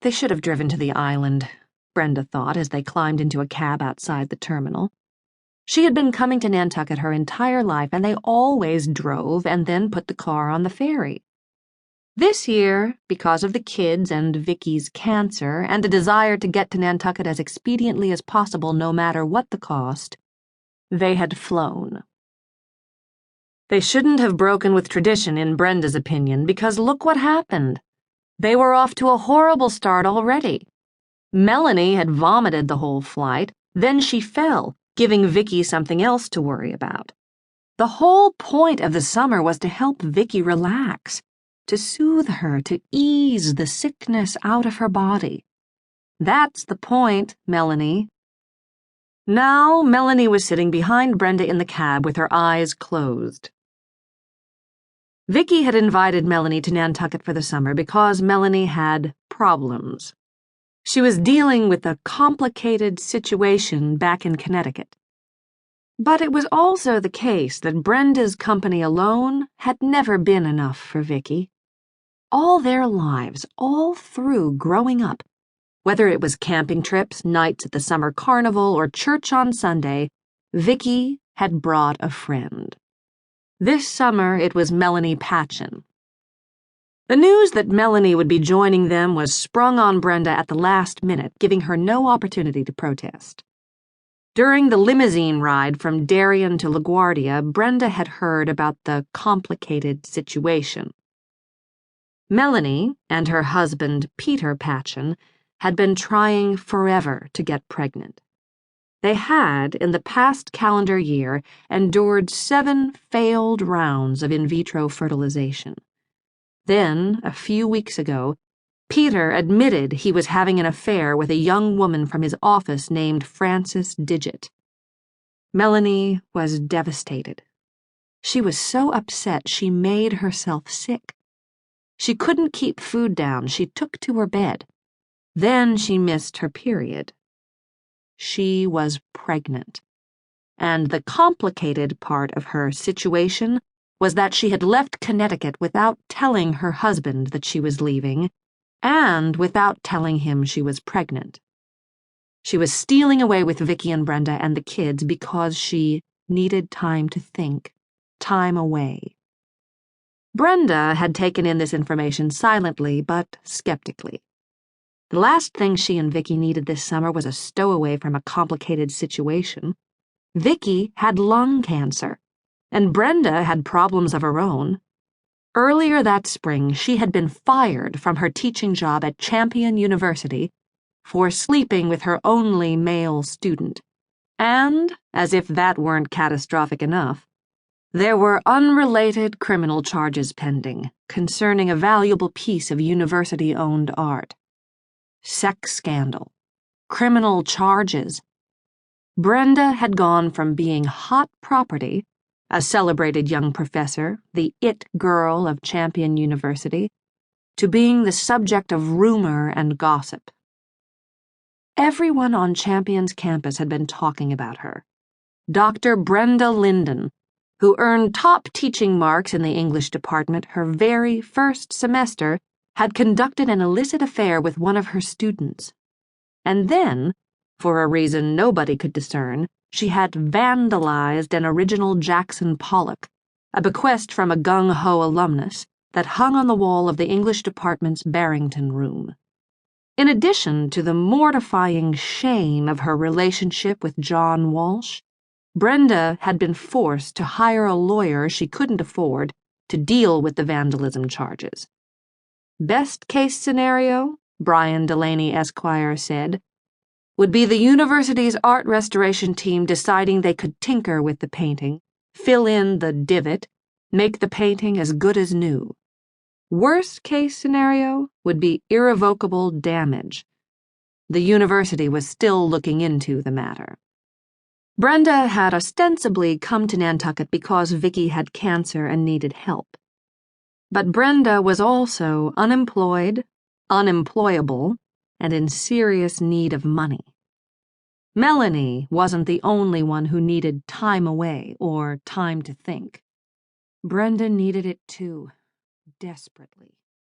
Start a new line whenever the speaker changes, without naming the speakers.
They should have driven to the island, Brenda thought as they climbed into a cab outside the terminal. She had been coming to Nantucket her entire life, and they always drove and then put the car on the ferry. This year, because of the kids and Vicki's cancer and a desire to get to Nantucket as expediently as possible no matter what the cost, they had flown. They shouldn't have broken with tradition, in Brenda's opinion, because look what happened. They were off to a horrible start already. Melanie had vomited the whole flight, then she fell, giving Vicki something else to worry about. The whole point of the summer was to help Vicki relax, to soothe her, to ease the sickness out of her body. That's the point, Melanie. Now, Melanie was sitting behind Brenda in the cab with her eyes closed. Vicki had invited Melanie to Nantucket for the summer because Melanie had problems. She was dealing with a complicated situation back in Connecticut. But it was also the case that Brenda's company alone had never been enough for Vicki. All their lives, all through growing up, whether it was camping trips, nights at the summer carnival, or church on Sunday, Vicki had brought a friend. This summer it was Melanie Patchen. The news that Melanie would be joining them was sprung on Brenda at the last minute, giving her no opportunity to protest. During the limousine ride from Darien to LaGuardia, Brenda had heard about the complicated situation. Melanie and her husband, Peter Patchen, had been trying forever to get pregnant. They had, in the past calendar year, endured 7 failed rounds of in vitro fertilization. Then, a few weeks ago, Peter admitted he was having an affair with a young woman from his office named Frances Digit. Melanie was devastated. She was so upset she made herself sick. She couldn't keep food down. She took to her bed. Then she missed her period. She was pregnant. And the complicated part of her situation was that she had left Connecticut without telling her husband that she was leaving, and without telling him she was pregnant. She was stealing away with Vicki and Brenda and the kids because she needed time to think, time away. Brenda had taken in this information silently but skeptically. The last thing she and Vicki needed this summer was a stowaway from a complicated situation. Vicki had lung cancer, and Brenda had problems of her own. Earlier that spring, she had been fired from her teaching job at Champion University for sleeping with her only male student. And, as if that weren't catastrophic enough, there were unrelated criminal charges pending concerning a valuable piece of university-owned art. Sex scandal. Criminal charges. Brenda had gone from being hot property, a celebrated young professor, the it girl of Champion University, to being the subject of rumor and gossip. Everyone on Champion's campus had been talking about her. Dr. Brenda Linden, who earned top teaching marks in the English department her very first semester, had conducted an illicit affair with one of her students. And then, for a reason nobody could discern, she had vandalized an original Jackson Pollock, a bequest from a gung-ho alumnus that hung on the wall of the English department's Barrington room. In addition to the mortifying shame of her relationship with John Walsh, Brenda had been forced to hire a lawyer she couldn't afford to deal with the vandalism charges. Best case scenario, Brian Delaney Esquire said, would be the university's art restoration team deciding they could tinker with the painting, fill in the divot, make the painting as good as new. Worst case scenario would be irrevocable damage. The university was still looking into the matter. Brenda had ostensibly come to Nantucket because Vicki had cancer and needed help. But Brenda was also unemployed, unemployable, and in serious need of money. Melanie wasn't the only one who needed time away or time to think. Brenda needed it too, desperately.